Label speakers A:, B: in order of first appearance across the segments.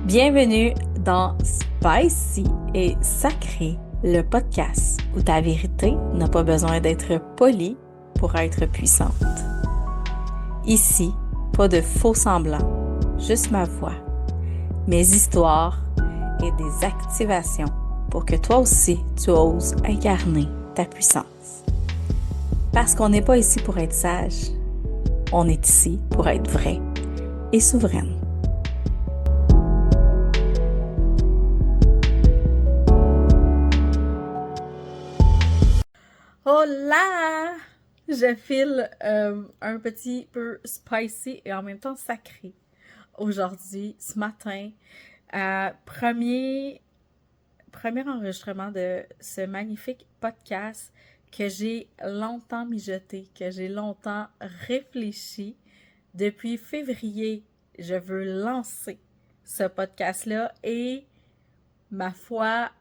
A: Bienvenue dans Spicy et Sacré, le podcast où ta vérité n'a pas besoin d'être polie pour être puissante. Ici, pas de faux semblants, juste ma voix, mes histoires et des activations pour que toi aussi tu oses incarner ta puissance. Parce qu'on n'est pas ici pour être sage, on est ici pour être vrai et souveraine. Hola! Je file un petit peu spicy et en même temps sacré aujourd'hui, ce matin. Premier enregistrement de ce magnifique podcast que j'ai longtemps mijoté, que j'ai longtemps réfléchi. Depuis février, je veux lancer ce podcast-là et ma foi,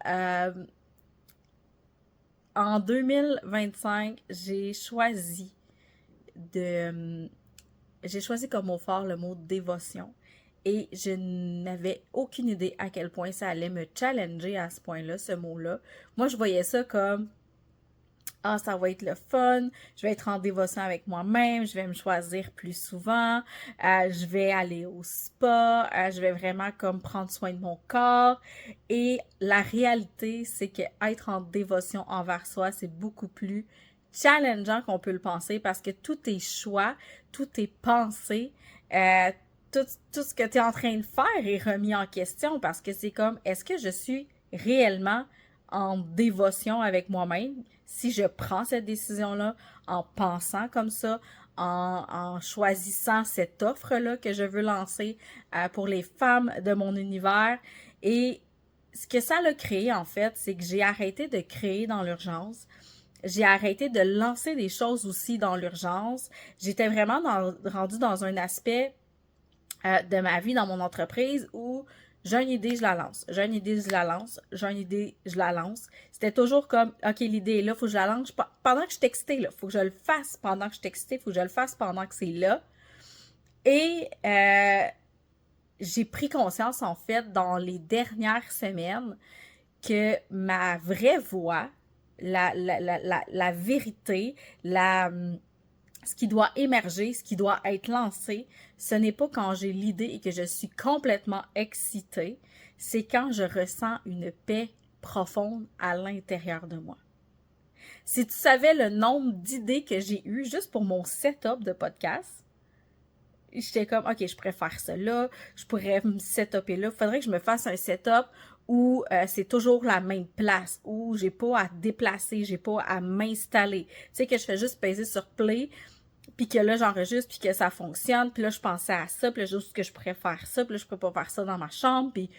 A: en 2025, j'ai choisi comme mot fort le mot dévotion et je n'avais aucune idée à quel point ça allait me challenger à ce point-là, ce mot-là. Moi, je voyais ça comme ça va être le fun, je vais être en dévotion avec moi-même, je vais me choisir plus souvent, je vais aller au spa, je vais vraiment comme prendre soin de mon corps. Et la réalité, c'est que être en dévotion envers soi, c'est beaucoup plus challengeant qu'on peut le penser parce que tout tes choix, tout tes pensées, tout ce que tu es en train de faire est remis en question parce que c'est comme, est-ce que je suis réellement en dévotion avec moi-même si je prends cette décision-là en pensant comme ça, en choisissant cette offre-là que je veux lancer pour les femmes de mon univers. Et ce que ça a créé, en fait, c'est que j'ai arrêté de créer dans l'urgence. J'ai arrêté de lancer des choses aussi dans l'urgence. J'étais vraiment rendue dans un aspect de ma vie, dans mon entreprise, où j'ai une idée, je la lance. J'ai une idée, je la lance. J'ai une idée, je la lance. C'était toujours comme, OK, l'idée est là, il faut que je la lance. Pendant que je suis excitée, là, il faut que je le fasse pendant que je suis excitée, il faut que je le fasse pendant que c'est là. Et j'ai pris conscience, en fait, dans les dernières semaines, que ma vraie voix, la vérité, ce qui doit émerger, ce qui doit être lancé, ce n'est pas quand j'ai l'idée et que je suis complètement excitée, c'est quand je ressens une paix profonde à l'intérieur de moi. Si tu savais le nombre d'idées que j'ai eues juste pour mon setup de podcast, j'étais comme, OK, je pourrais faire ça là, je pourrais me setuper là. Il faudrait que je me fasse un setup où c'est toujours la même place, où j'ai pas à déplacer, j'ai pas à m'installer. Tu sais, que je fais juste peser sur play, puis que là, j'enregistre, puis que ça fonctionne, puis là, je pensais à ça, puis là, juste que je pourrais faire ça, puis là, je peux pas faire ça dans ma chambre, puis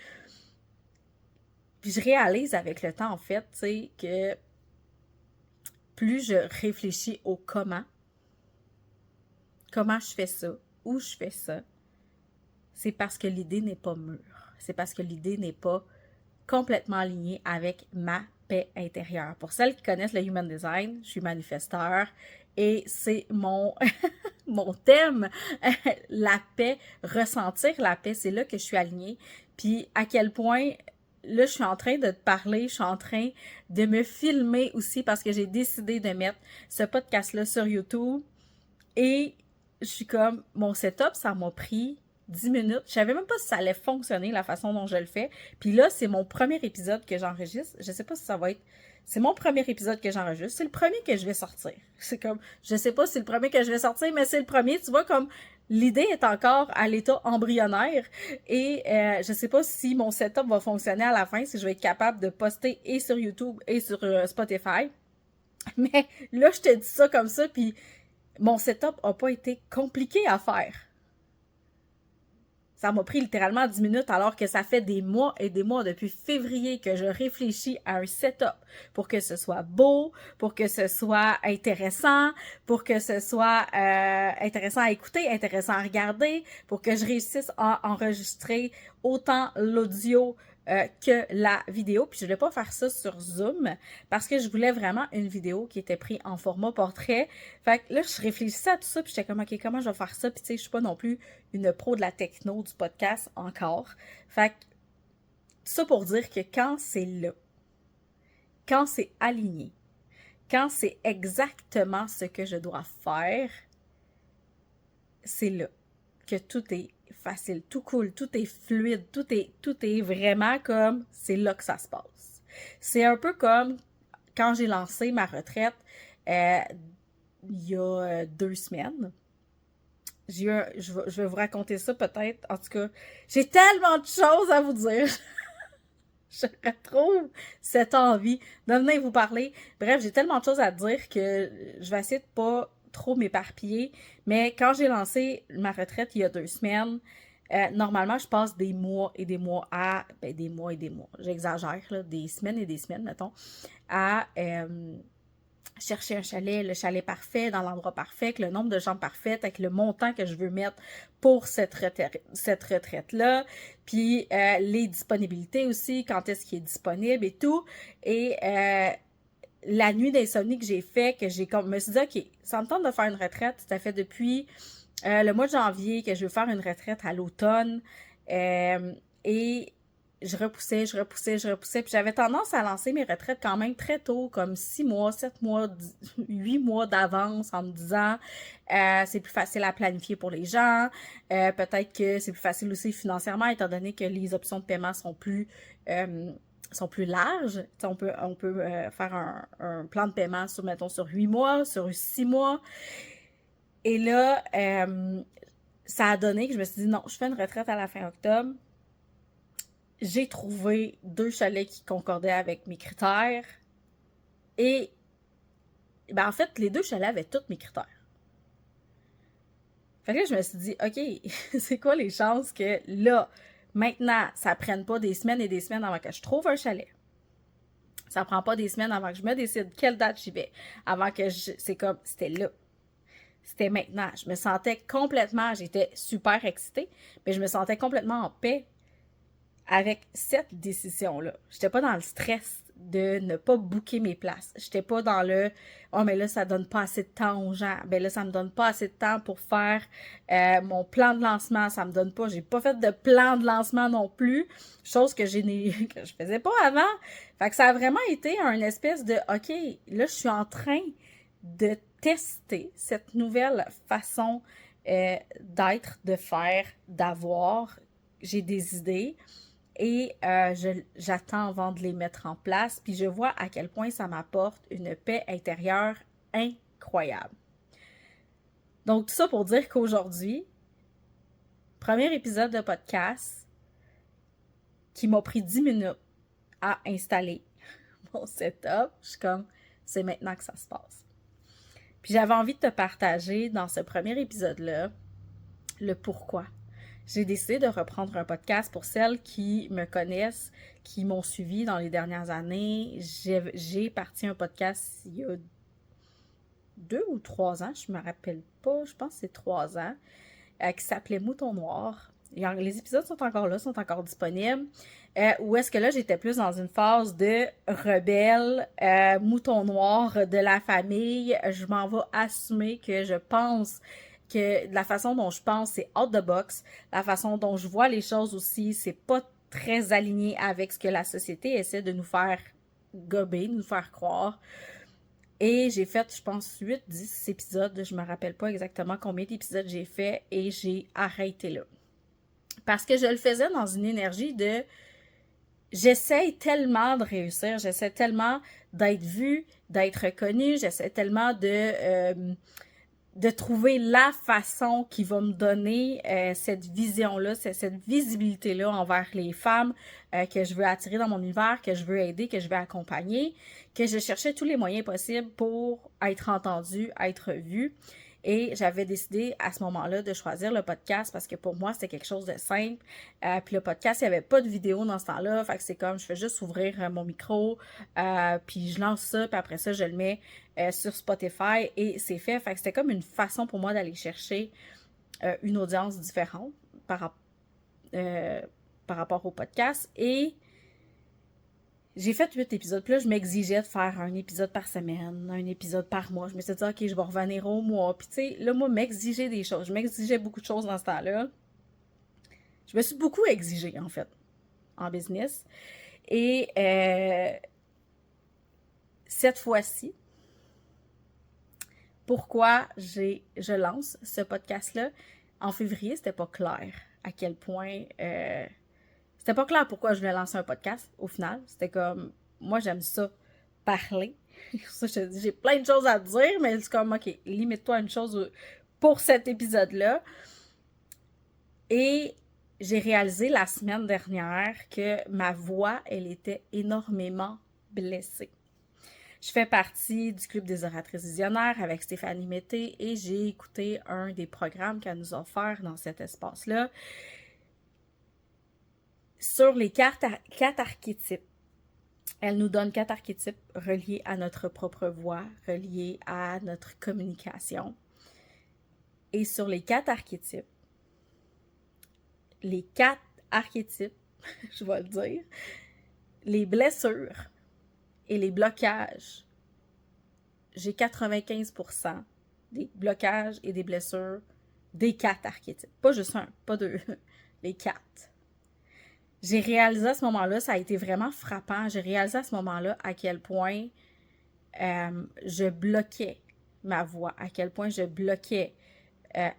A: je réalise avec le temps, en fait, tu sais, que plus je réfléchis au comment je fais ça, où je fais ça, c'est parce que l'idée n'est pas mûre. C'est parce que l'idée n'est pas complètement alignée avec ma paix intérieure. Pour celles qui connaissent le Human Design, je suis manifesteur et c'est mon thème, la paix, ressentir la paix, c'est là que je suis alignée. Puis à quel point, là, je suis en train de te parler, je suis en train de me filmer aussi parce que j'ai décidé de mettre ce podcast-là sur YouTube et je suis comme, mon setup, ça m'a pris 10 minutes. Je savais même pas si ça allait fonctionner la façon dont je le fais. Puis là, c'est mon premier épisode que j'enregistre. Je sais pas si ça va être... C'est mon premier épisode que j'enregistre. C'est le premier que je vais sortir. C'est comme... Je sais pas si c'est le premier que je vais sortir, mais c'est le premier. Tu vois, comme... L'idée est encore à l'état embryonnaire et je sais pas si mon setup va fonctionner à la fin, si je vais être capable de poster et sur YouTube et sur Spotify. Mais là, je te dis ça comme ça, puis mon setup n'a pas été compliqué à faire. Ça m'a pris littéralement 10 minutes alors que ça fait des mois et des mois depuis février que je réfléchis à un setup pour que ce soit beau, pour que ce soit intéressant, pour que ce soit intéressant à écouter, intéressant à regarder, pour que je réussisse à enregistrer autant l'audio que la vidéo. Puis je voulais pas faire ça sur Zoom parce que je voulais vraiment une vidéo qui était prise en format portrait. Fait que là, je réfléchissais à tout ça puis j'étais comme, OK, comment je vais faire ça? Puis tu sais, je suis pas non plus une pro de la techno du podcast encore. Fait que ça pour dire que quand c'est là, quand c'est aligné, quand c'est exactement ce que je dois faire, c'est là que tout est facile, tout coule, tout est fluide, tout est vraiment comme, c'est là que ça se passe. C'est un peu comme quand j'ai lancé ma retraite il y a 2 semaines. Je vais vous raconter ça peut-être. En tout cas, j'ai tellement de choses à vous dire. Je retrouve cette envie de venir vous parler. Bref, j'ai tellement de choses à dire que je vais essayer de pas trop m'éparpiller. Mais quand j'ai lancé ma retraite il y a 2 semaines, normalement, je passe des mois et des mois à... Ben, des mois et des mois. J'exagère, là. Des semaines et des semaines, mettons. À chercher un chalet, le chalet parfait, dans l'endroit parfait, avec le nombre de chambres parfaites, avec le montant que je veux mettre pour cette retraite-là, puis les disponibilités aussi, quand est-ce qu'il est disponible et tout. Et la nuit d'insomnie que j'ai fait, que j'ai comme me suis dit, OK, ça me tente de faire une retraite, ça fait depuis le mois de janvier que je veux faire une retraite à l'automne. Et je repoussais, puis j'avais tendance à lancer mes retraites quand même très tôt, comme 6 mois, 7 mois, 8 mois d'avance, en me disant c'est plus facile à planifier pour les gens, peut-être que c'est plus facile aussi financièrement, étant donné que les options de paiement sont plus larges. T'sais, on peut faire un plan de paiement sur, mettons, sur 8 mois, sur 6 mois. Et là, ça a donné que je me suis dit, non, je fais une retraite à la fin octobre. J'ai trouvé 2 chalets qui concordaient avec mes critères. Et, ben en fait, les 2 chalets avaient tous mes critères. Fait que là, je me suis dit, OK, c'est quoi les chances que là, maintenant, ça prenne pas des semaines et des semaines avant que je trouve un chalet? Ça prend pas des semaines avant que je me décide quelle date j'y vais. Avant que c'est comme, c'était là. C'était maintenant. Je me sentais complètement, j'étais super excitée, mais je me sentais complètement en paix avec cette décision-là. J'étais pas dans le stress de ne pas booker mes places. J'étais pas dans le « Oh, mais là, ça donne pas assez de temps aux gens. » Ben là, ça me donne pas assez de temps pour faire mon plan de lancement. Ça me donne pas... J'ai pas fait de plan de lancement non plus. Chose que que je faisais pas avant. Fait que ça a vraiment été un espèce de « OK, là, je suis en train de tester cette nouvelle façon d'être, de faire, d'avoir. J'ai des idées. » Et j'attends avant de les mettre en place, puis je vois à quel point ça m'apporte une paix intérieure incroyable. Donc, tout ça pour dire qu'aujourd'hui, premier épisode de podcast qui m'a pris 10 minutes à installer mon setup. Je suis comme, c'est maintenant que ça se passe. Puis j'avais envie de te partager dans ce premier épisode-là le pourquoi. J'ai décidé de reprendre un podcast pour celles qui me connaissent, qui m'ont suivi dans les dernières années. J'ai parti un podcast il y a 2 ou 3 ans, je me rappelle pas, je pense que c'est 3 ans, qui s'appelait Mouton Noir. Les épisodes sont encore là, sont encore disponibles. Où est-ce que là, j'étais plus dans une phase de rebelle, mouton noir de la famille. Je m'en vais assumer que je pense que la façon dont je pense, c'est out the box. La façon dont je vois les choses aussi, c'est pas très aligné avec ce que la société essaie de nous faire gober, nous faire croire. Et j'ai fait, je pense, 8-10 épisodes. Je me rappelle pas exactement combien d'épisodes j'ai fait et j'ai arrêté là. Parce que je le faisais dans une énergie de j'essaie tellement de réussir, j'essaie tellement d'être vue, d'être reconnue, j'essaie tellement de trouver la façon qui va me donner cette vision-là, cette visibilité-là envers les femmes que je veux attirer dans mon univers, que je veux aider, que je veux accompagner, que je cherchais tous les moyens possibles pour être entendue, être vue. Et j'avais décidé à ce moment-là de choisir le podcast parce que pour moi, c'était quelque chose de simple. Puis le podcast, il n'y avait pas de vidéo dans ce temps-là. Fait que c'est comme, je fais juste ouvrir mon micro, puis je lance ça, puis après ça, je le mets sur Spotify et c'est fait. Fait que c'était comme une façon pour moi d'aller chercher une audience différente par rapport au podcast. Et j'ai fait 8 épisodes. Puis là, je m'exigeais de faire un épisode par semaine, un épisode par mois. Je me suis dit, OK, je vais revenir au mois. Puis tu sais, là, moi, m'exiger des choses. Je m'exigeais beaucoup de choses dans ce temps-là. Je me suis beaucoup exigée, en fait. en business. Et cette fois-ci, pourquoi je lance ce podcast-là? En février, c'était pas clair à quel point... c'était pas clair pourquoi je voulais lancer un podcast, au final. C'était comme... Moi, j'aime ça, parler. Ça, je te dis, j'ai plein de choses à dire, mais c'est comme, OK, limite-toi à une chose pour cet épisode-là. Et j'ai réalisé la semaine dernière que ma voix, elle était énormément blessée. Je fais partie du Club des oratrices visionnaires avec Stéphanie Mété et j'ai écouté un des programmes qu'elle nous a offert dans cet espace-là sur les quatre archétypes. Elle nous donne 4 archétypes reliés à notre propre voix, reliés à notre communication. Et sur les 4 archétypes, je vais le dire, les blessures et les blocages, j'ai 95% des blocages et des blessures des 4 archétypes. Pas juste un, pas deux, les 4. J'ai réalisé à ce moment-là, ça a été vraiment frappant, j'ai réalisé à ce moment-là à quel point je bloquais ma voix, à quel point je bloquais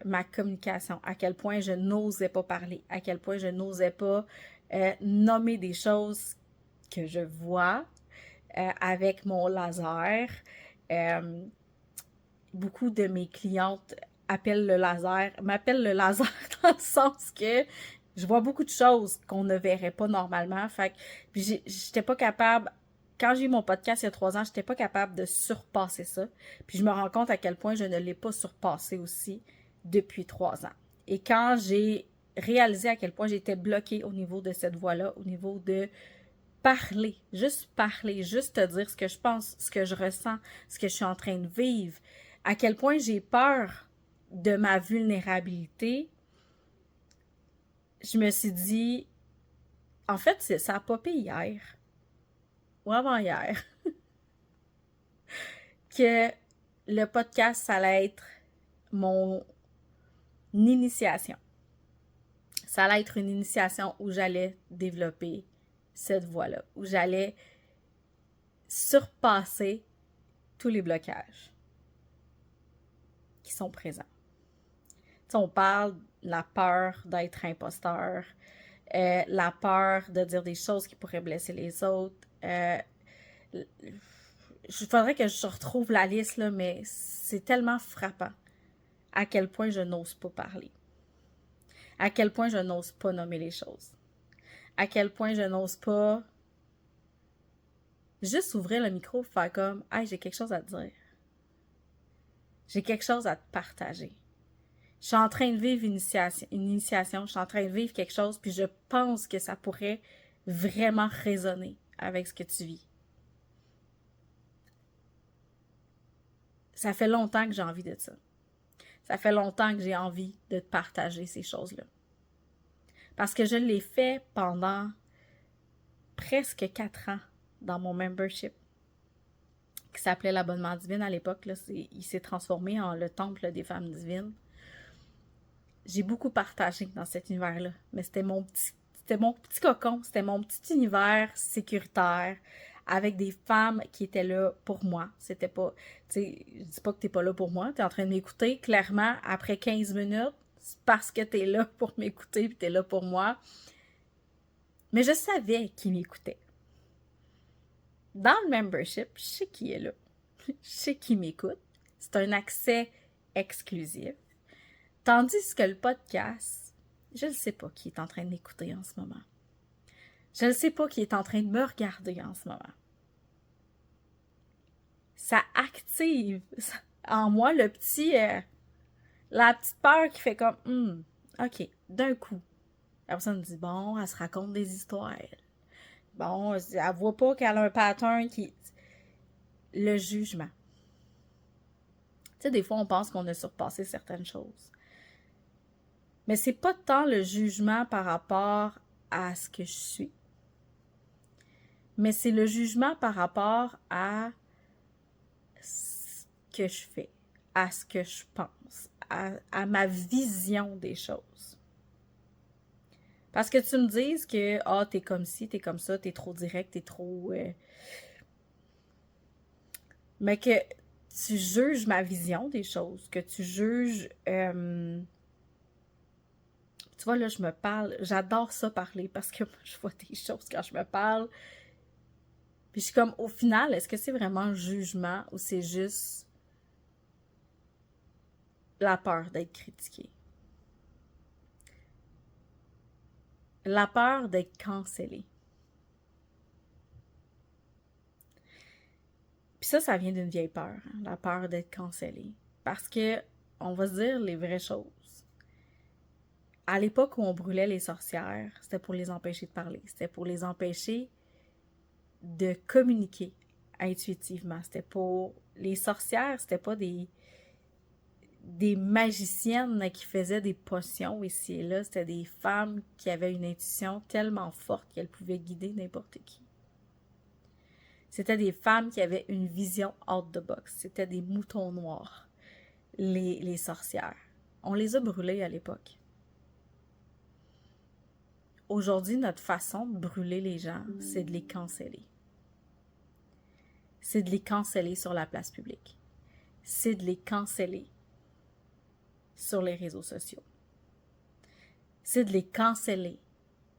A: ma communication, à quel point je n'osais pas parler, à quel point je n'osais pas nommer des choses que je vois avec mon laser. Beaucoup de mes clientes m'appellent le laser dans le sens que je vois beaucoup de choses qu'on ne verrait pas normalement. Fait que, puis j'étais pas capable, quand j'ai eu mon podcast il y a 3 ans, j'étais pas capable de surpasser ça. Puis je me rends compte à quel point je ne l'ai pas surpassé aussi depuis 3 ans. Et quand j'ai réalisé à quel point j'étais bloquée au niveau de cette voie-là, au niveau de parler, juste te dire ce que je pense, ce que je ressens, ce que je suis en train de vivre, à quel point j'ai peur de ma vulnérabilité, je me suis dit, en fait, ça a popé hier, ou avant-hier, que le podcast, ça allait être mon initiation. Ça allait être une initiation où j'allais développer cette voie-là, où j'allais surpasser tous les blocages qui sont présents. T'sais, on parle de la peur d'être imposteur, la peur de dire des choses qui pourraient blesser les autres. Il faudrait que je retrouve la liste, là, mais c'est tellement frappant à quel point je n'ose pas parler, à quel point je n'ose pas nommer les choses, à quel point je n'ose pas juste ouvrir le micro et faire comme « Hey, j'ai quelque chose à te dire. J'ai quelque chose à te partager. » Je suis en train de vivre une initiation, je suis en train de vivre quelque chose, puis je pense que ça pourrait vraiment résonner avec ce que tu vis. Ça fait longtemps que j'ai envie de ça. Ça fait longtemps que j'ai envie de te partager ces choses-là. Parce que je l'ai fait pendant presque 4 ans dans mon membership, qui s'appelait l'abonnement divin à l'époque. Là, il s'est transformé en le temple des femmes divines. J'ai beaucoup partagé dans cet univers-là, mais c'était mon petit cocon, c'était mon petit univers sécuritaire avec des femmes qui étaient là pour moi. C'était pas, tu sais, je dis pas que t'es pas là pour moi, t'es en train de m'écouter. Clairement, après 15 minutes, c'est parce que t'es là pour m'écouter puis t'es là pour moi. Mais je savais qui m'écoutait. Dans le membership, je sais qui est là. Je sais qui m'écoute. C'est un accès exclusif. Tandis que le podcast, je ne sais pas qui est en train de m'écouter en ce moment. Je ne sais pas qui est en train de me regarder en ce moment. Ça active en moi la petite peur qui fait comme OK, d'un coup. La personne me dit bon, elle se raconte des histoires. Bon, elle voit pas qu'elle a un pattern qui. Le jugement. Tu sais, des fois, on pense qu'on a surpassé certaines choses. Mais c'est pas tant le jugement par rapport à ce que je suis, mais c'est le jugement par rapport à ce que je fais, à ce que je pense, à ma vision des choses. Parce que tu me dises que, ah, t'es comme ci, t'es comme ça, t'es trop direct, t'es trop... mais que tu juges ma vision des choses, que tu juges... tu vois, là, je me parle, j'adore ça parler parce que moi, je vois des choses quand je me parle. Puis je suis comme, au final, est-ce que c'est vraiment un jugement ou c'est juste la peur d'être critiqué? La peur d'être cancellé. Puis ça vient d'une vieille peur, hein, la peur d'être cancellé. Parce que, on va se dire les vraies choses. À l'époque où on brûlait les sorcières, c'était pour les empêcher de parler. C'était pour les empêcher de communiquer intuitivement. C'était pour... Les sorcières, c'était pas des magiciennes qui faisaient des potions ici et là. C'était des femmes qui avaient une intuition tellement forte qu'elles pouvaient guider n'importe qui. C'était des femmes qui avaient une vision out the box. C'était des moutons noirs, les sorcières. On les a brûlées à l'époque. Aujourd'hui, notre façon de brûler les gens, c'est de les canceller. C'est de les canceller sur la place publique. C'est de les canceller sur les réseaux sociaux. C'est de les canceller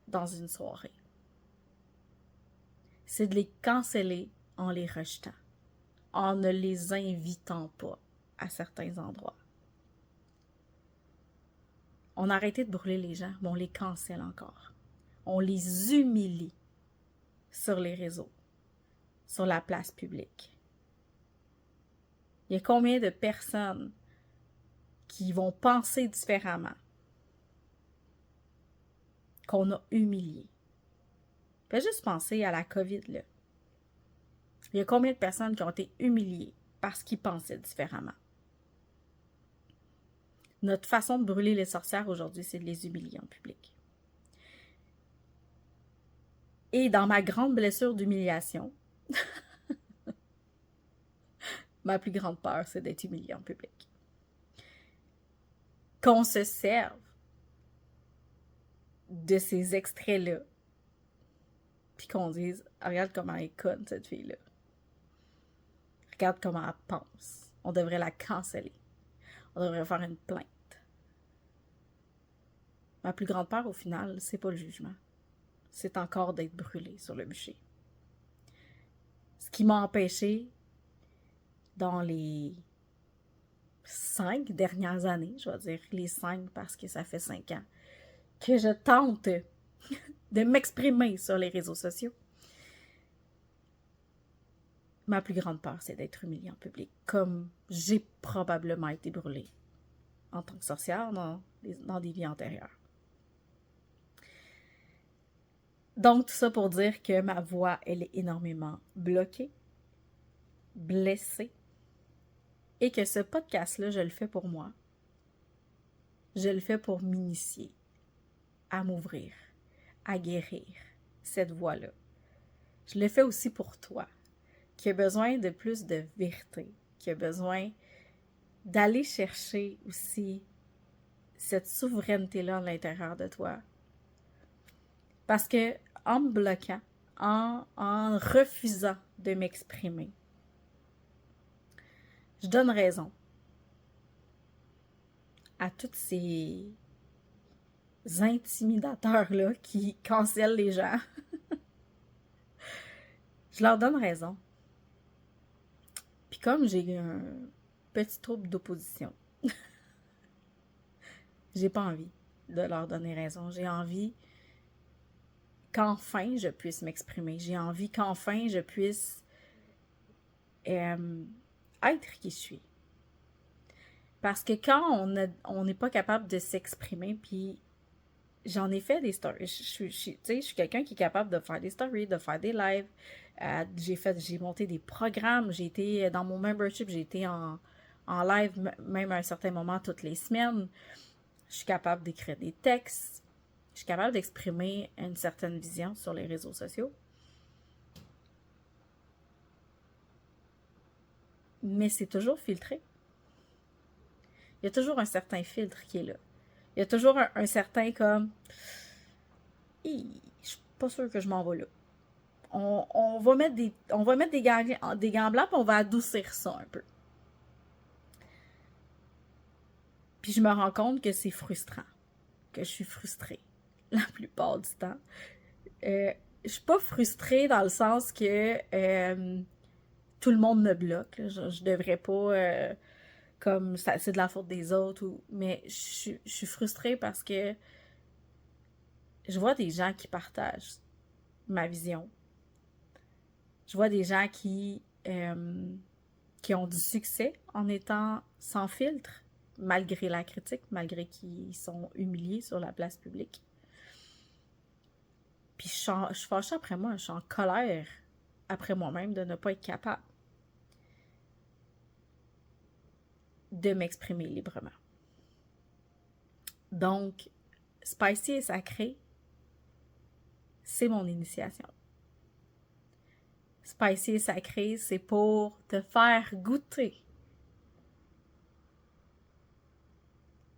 A: dans une soirée. C'est de les canceller en les rejetant, en ne les invitant pas à certains endroits. On a arrêté de brûler les gens, mais on les cancelle encore. On les humilie sur les réseaux, sur la place publique. Il y a combien de personnes qui vont penser différemment, qu'on a humiliées? Fais juste penser à la COVID, là. Il y a combien de personnes qui ont été humiliées parce qu'ils pensaient différemment? Notre façon de brûler les sorcières aujourd'hui, c'est de les humilier en public. Et dans ma grande blessure d'humiliation, ma plus grande peur, c'est d'être humiliée en public. Qu'on se serve de ces extraits-là, puis qu'on dise, regarde comment elle est conne, cette fille-là. Regarde comment elle pense. On devrait la canceller. On devrait faire une plainte. Ma plus grande peur, au final, c'est pas le jugement. C'est encore d'être brûlée sur le bûcher. Ce qui m'a empêché dans les 5 dernières années, je vais dire les 5 parce que ça fait 5 ans, que je tente de m'exprimer sur les réseaux sociaux. Ma plus grande peur, c'est d'être humiliée en public, comme j'ai probablement été brûlée en tant que sorcière dans des vies antérieures. Donc, tout ça pour dire que ma voix, elle est énormément bloquée, blessée, et que ce podcast-là, je le fais pour moi. Je le fais pour m'initier, à m'ouvrir, à guérir cette voix-là. Je le fais aussi pour toi, qui a besoin de plus de vérité, qui a besoin d'aller chercher aussi cette souveraineté-là à l'intérieur de toi. Parce que en me bloquant, en refusant de m'exprimer, je donne raison à tous ces intimidateurs-là qui cancellent les gens. Je leur donne raison. Puis comme j'ai un petit trouble d'opposition, j'ai pas envie de leur donner raison. J'ai envie qu'enfin je puisse m'exprimer. J'ai envie qu'enfin je puisse être qui je suis. Parce que quand on n'est pas capable de s'exprimer, puis j'en ai fait des stories. Je suis quelqu'un qui est capable de faire des stories, de faire des lives. J'ai monté des programmes. J'ai été dans mon membership, j'ai été en live même à un certain moment toutes les semaines. Je suis capable d'écrire des textes. Je suis capable d'exprimer une certaine vision sur les réseaux sociaux. Mais c'est toujours filtré. Il y a toujours un certain filtre qui est là. Il y a toujours un certain comme... je suis pas sûre que je m'en vais là. On va mettre des gants blancs, puis on va adoucir ça un peu. Puis je me rends compte que c'est frustrant, que je suis frustrée la plupart du temps. Je suis pas frustrée dans le sens que tout le monde me bloque. Là. Je devrais pas, comme ça, c'est de la faute des autres. Mais je suis frustrée parce que je vois des gens qui partagent ma vision. Je vois des gens qui ont du succès en étant sans filtre, malgré la critique, malgré qu'ils sont humiliés sur la place publique. Puis je suis fâchée après moi, je suis en colère après moi-même de ne pas être capable de m'exprimer librement. Donc, Spicy et Sacré, c'est mon initiation. Spicy et Sacré, c'est pour te faire goûter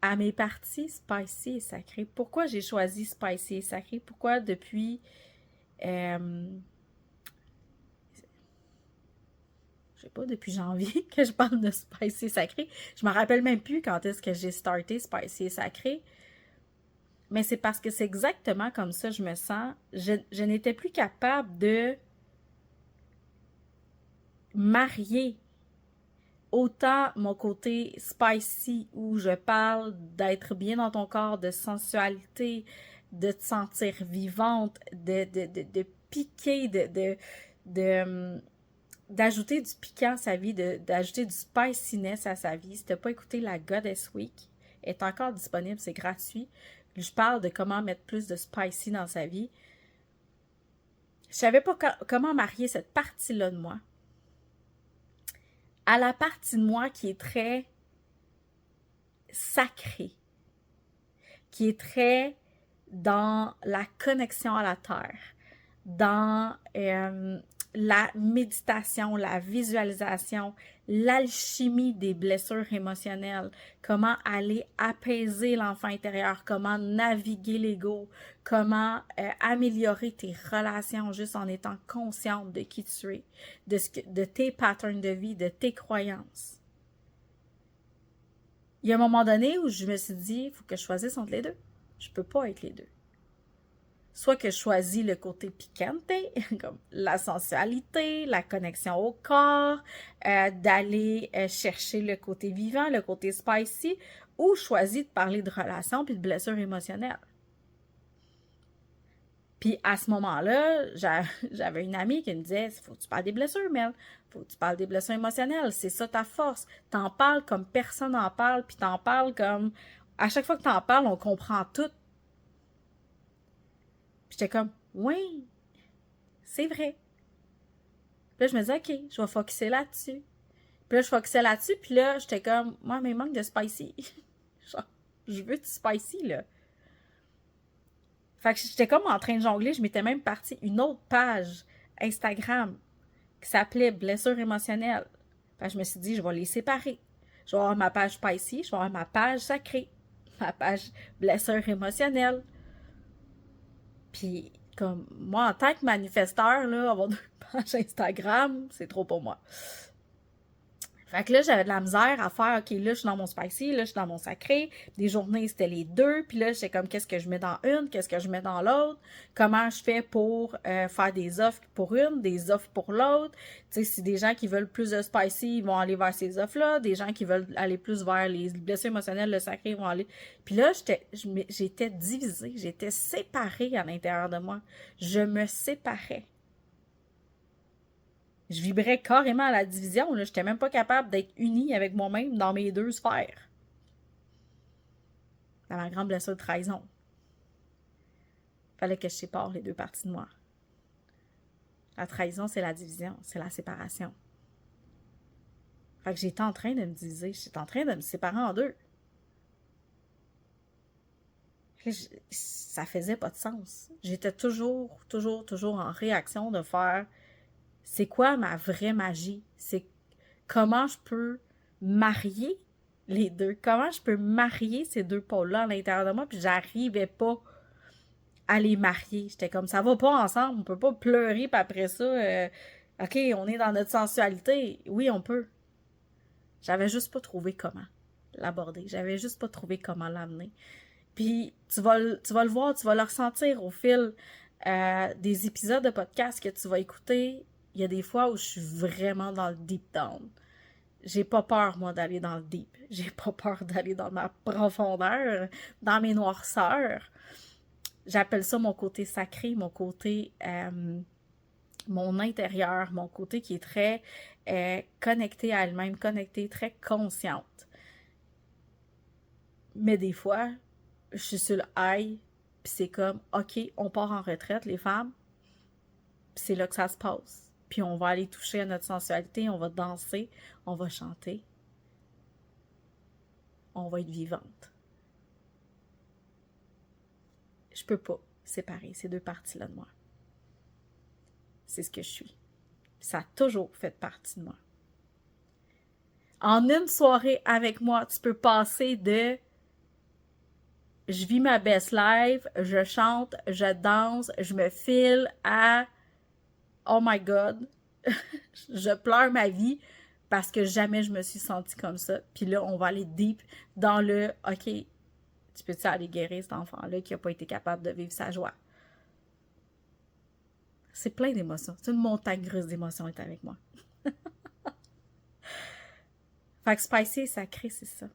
A: à mes parties Spicy et Sacré. Pourquoi j'ai choisi Spicy et Sacré? Pourquoi depuis... je sais pas, depuis janvier que je parle de Spicy et Sacré. Je me rappelle même plus quand est-ce que j'ai starté Spicy et Sacré. Mais c'est parce que c'est exactement comme ça que je me sens. Je n'étais plus capable de marier autant mon côté spicy où je parle d'être bien dans ton corps, de sensualité, de te sentir vivante, de piquer, d'ajouter du piquant à sa vie, d'ajouter du spiciness à sa vie. Si t'as pas écouté la Goddess Week, elle est encore disponible, c'est gratuit. Je parle de comment mettre plus de spicy dans sa vie. Je savais pas comment marier cette partie-là de moi à la partie de moi qui est très sacrée, qui est très dans la connexion à la terre, dans la méditation, la visualisation, l'alchimie des blessures émotionnelles, comment aller apaiser l'enfant intérieur, comment naviguer l'ego, comment améliorer tes relations juste en étant consciente de qui tu es, de tes patterns de vie, de tes croyances. Il y a un moment donné où je me suis dit, il faut que je choisisse entre les deux. Je peux pas être les deux. Soit que je choisis le côté piquante, comme la sensualité, la connexion au corps, d'aller chercher le côté vivant, le côté spicy, ou je choisis de parler de relations puis de blessures émotionnelles. Puis à ce moment-là, j'avais une amie qui me disait, faut que tu parles des blessures, Mel. Faut que tu parles des blessures émotionnelles. C'est ça ta force. T'en parles comme personne n'en parle, puis t'en parles comme... À chaque fois que t'en parles, on comprend tout. Puis j'étais comme, oui, c'est vrai. Puis là, je me disais, OK, je vais focusser là-dessus. Puis là, je focusais là-dessus, puis là, j'étais comme, moi, mais il manque de spicy. Genre, je veux du spicy, là. Fait que j'étais comme en train de jongler. Je m'étais même partie une autre page Instagram qui s'appelait Blessures émotionnelles. Fait que je me suis dit, je vais les séparer. Je vais avoir ma page spicy, je vais avoir ma page sacrée, ma page blessures émotionnelles. Puis, comme moi, en tant que manifesteur, là, avoir deux pages Instagram, c'est trop pour moi. Fait que là, j'avais de la misère à faire, OK, là, je suis dans mon spicy, là, je suis dans mon sacré. Des journées, c'était les deux. Puis là, j'étais comme, qu'est-ce que je mets dans une, qu'est-ce que je mets dans l'autre? Comment je fais pour faire des offres pour une, des offres pour l'autre? Tu sais, si des gens qui veulent plus de spicy, ils vont aller vers ces offres-là. Des gens qui veulent aller plus vers les blessures émotionnelles, le sacré, ils vont aller... Puis là, j'étais divisée, j'étais séparée à l'intérieur de moi. Je me séparais. Je vibrais carrément à la division. Je n'étais même pas capable d'être unie avec moi-même dans mes deux sphères. Dans ma grande blessure de trahison. Fallait que je sépare les deux parties de moi. La trahison, c'est la division, c'est la séparation. Fait que j'étais en train de me diviser, j'étais en train de me séparer en deux. Ça faisait pas de sens. J'étais toujours en réaction de faire... C'est quoi ma vraie magie? C'est comment je peux marier les deux? Comment je peux marier ces deux pôles-là à l'intérieur de moi? Puis j'arrivais pas à les marier. J'étais comme, ça va pas ensemble, on peut pas pleurer, puis après ça, OK, on est dans notre sensualité. Oui, on peut. J'avais juste pas trouvé comment l'aborder. J'avais juste pas trouvé comment l'amener. Puis tu vas le voir, tu vas le ressentir au fil des épisodes de podcast que tu vas écouter. Il y a des fois où je suis vraiment dans le deep down. J'ai pas peur, moi, d'aller dans le deep. J'ai pas peur d'aller dans ma profondeur, dans mes noirceurs. J'appelle ça mon côté sacré, mon côté, mon intérieur, mon côté qui est très connecté à elle-même, connecté, très consciente. Mais des fois, je suis sur le high, puis c'est comme, OK, on part en retraite, les femmes, puis c'est là que ça se passe. Puis on va aller toucher à notre sensualité, on va danser, on va chanter, on va être vivante. Je peux pas séparer ces deux parties-là de moi. C'est ce que je suis. Ça a toujours fait partie de moi. En une soirée avec moi, tu peux passer de je vis ma best life, je chante, je danse, je me file à oh my god, je pleure ma vie parce que jamais je me suis sentie comme ça. Puis là, on va aller deep dans le OK, tu peux-tu aller guérir cet enfant-là qui n'a pas été capable de vivre sa joie? C'est plein d'émotions. C'est une montagne russe d'émotions est avec moi. Fait que spicy et sacré, c'est ça.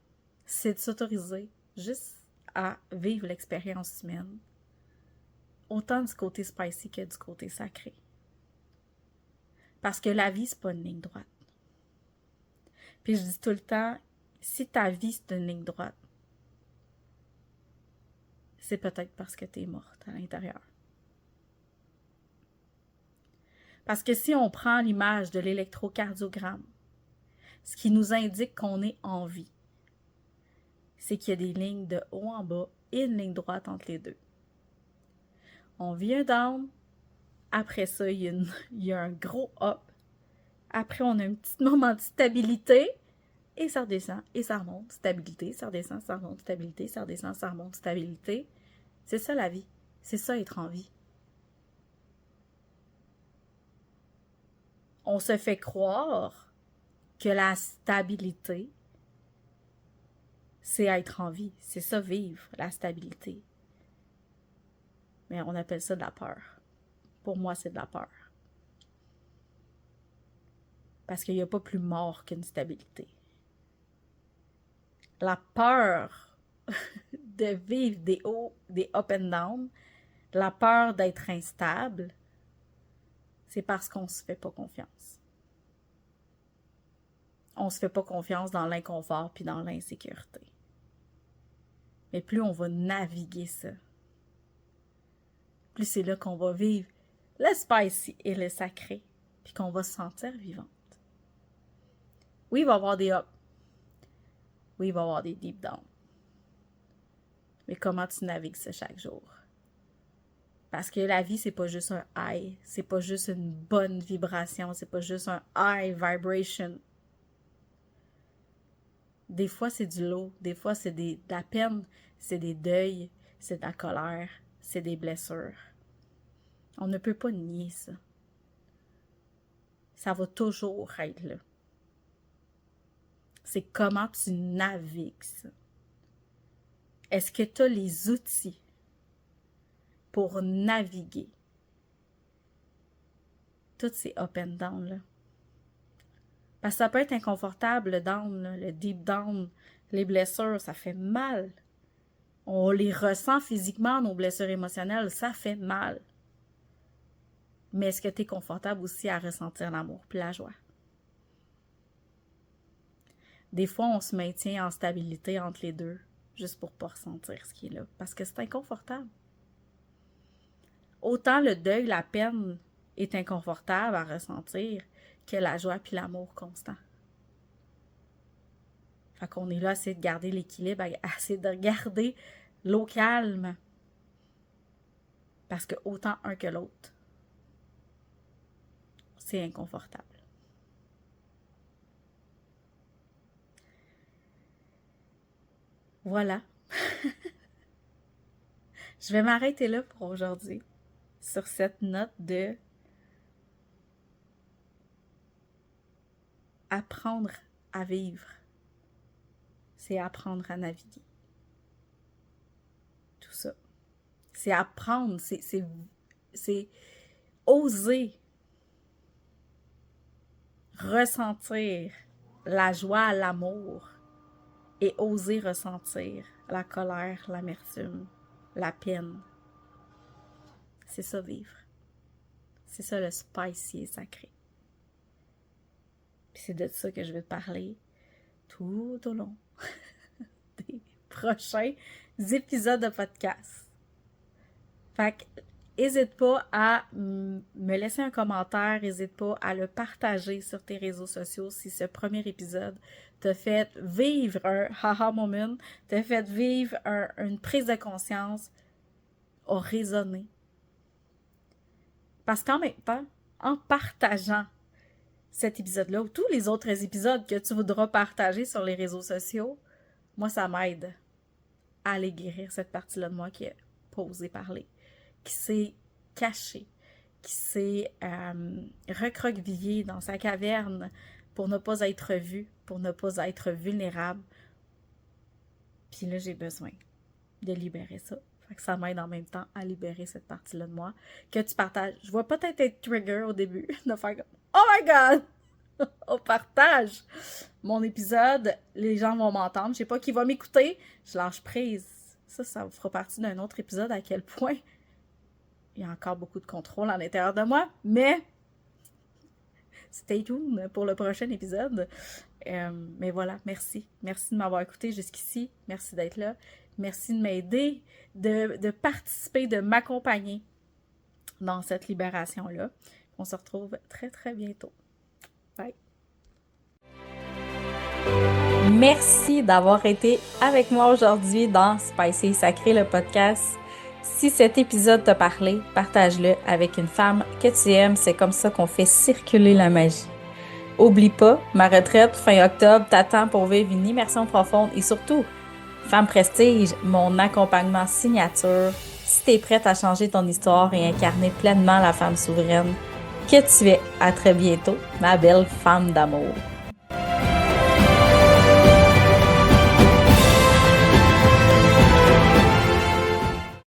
A: C'est de s'autoriser juste à vivre l'expérience humaine. Autant du côté spicy que du côté sacré. Parce que la vie, c'est pas une ligne droite. Puis je dis tout le temps, si ta vie, c'est une ligne droite, c'est peut-être parce que t'es morte à l'intérieur. Parce que si on prend l'image de l'électrocardiogramme, ce qui nous indique qu'on est en vie, c'est qu'il y a des lignes de haut en bas et une ligne droite entre les deux. On vit un down, après ça, il y a un gros up, après on a un petit moment de stabilité, et ça redescend, et ça remonte, stabilité, ça redescend, ça remonte, stabilité, ça redescend, ça remonte, stabilité. C'est ça la vie, c'est ça être en vie. On se fait croire que la stabilité, c'est être en vie. C'est ça, vivre, la stabilité. Mais on appelle ça de la peur. Pour moi, c'est de la peur. Parce qu'il n'y a pas plus mort qu'une stabilité. La peur de vivre des hauts, des up and down, la peur d'être instable, c'est parce qu'on ne se fait pas confiance. On ne se fait pas confiance dans l'inconfort puis dans l'insécurité. Mais plus on va naviguer ça, plus c'est là qu'on va vivre le spicy et le sacré, puis qu'on va se sentir vivante. Oui, il va y avoir des ups. Oui, il va y avoir des deep down. Mais comment tu navigues ça chaque jour? Parce que la vie, c'est pas juste un high, c'est pas juste une bonne vibration, c'est pas juste un high vibration. Des fois, c'est du low, des fois, c'est de la peine, c'est des deuils, c'est de la colère, c'est des blessures. On ne peut pas nier ça. Ça va toujours être là. C'est comment tu navigues ça. Est-ce que tu as les outils pour naviguer toutes ces up and down là? Parce que ça peut être inconfortable, le down, là, le deep down, les blessures, ça fait mal. On les ressent physiquement, nos blessures émotionnelles, ça fait mal. Mais est-ce que tu es confortable aussi à ressentir l'amour puis la joie? Des fois, on se maintient en stabilité entre les deux, juste pour ne pas ressentir ce qui est là, parce que c'est inconfortable. Autant le deuil, la peine est inconfortable à ressentir que la joie puis l'amour constant. Fait qu'on est là à essayer de garder l'équilibre, à essayer de garder l'eau calme. Parce que autant un que l'autre, c'est inconfortable. Voilà. Je vais m'arrêter là pour aujourd'hui, sur cette note de apprendre à vivre. C'est apprendre à naviguer. Tout ça. C'est apprendre, c'est oser ressentir la joie, l'amour et oser ressentir la colère, l'amertume, la peine. C'est ça vivre. C'est ça le spicy et sacré. Puis c'est de ça que je vais te parler tout au long des prochains épisodes de podcast. Fait que n'hésite pas à me laisser un commentaire, n'hésite pas à le partager sur tes réseaux sociaux si ce premier épisode t'a fait vivre un haha moment, t'a fait vivre une prise de conscience, a résonné. Parce qu'en même temps, en partageant cet épisode-là ou tous les autres épisodes que tu voudras partager sur les réseaux sociaux, moi, ça m'aide à aller guérir cette partie-là de moi qui n'a pas osé parler, qui s'est caché, qui s'est recroquevillé dans sa caverne pour ne pas être vu, pour ne pas être vulnérable. Puis là, j'ai besoin de libérer ça. Fait que ça m'aide en même temps à libérer cette partie-là de moi que tu partages. Je vais peut-être être trigger au début, de faire comme « Oh my God! » On partage mon épisode, les gens vont m'entendre, je sais pas qui va m'écouter, je lâche prise. Ça vous fera partie d'un autre épisode à quel point il y a encore beaucoup de contrôle à l'intérieur de moi, mais stay tuned pour le prochain épisode. Mais voilà, merci. Merci de m'avoir écouté jusqu'ici. Merci d'être là. Merci de m'aider, de participer, de m'accompagner dans cette libération-là. On se retrouve très, très bientôt. Bye. Merci d'avoir été avec moi aujourd'hui dans Spicy et Sacré, le podcast. Si cet épisode t'a parlé, partage-le avec une femme que tu aimes. C'est comme ça qu'on fait circuler la magie. Oublie pas, ma retraite fin octobre t'attend pour vivre une immersion profonde et surtout, Femme Prestige, mon accompagnement signature. Si t'es prête à changer ton histoire et incarner pleinement la femme souveraine que tu es, à très bientôt, ma belle femme d'amour.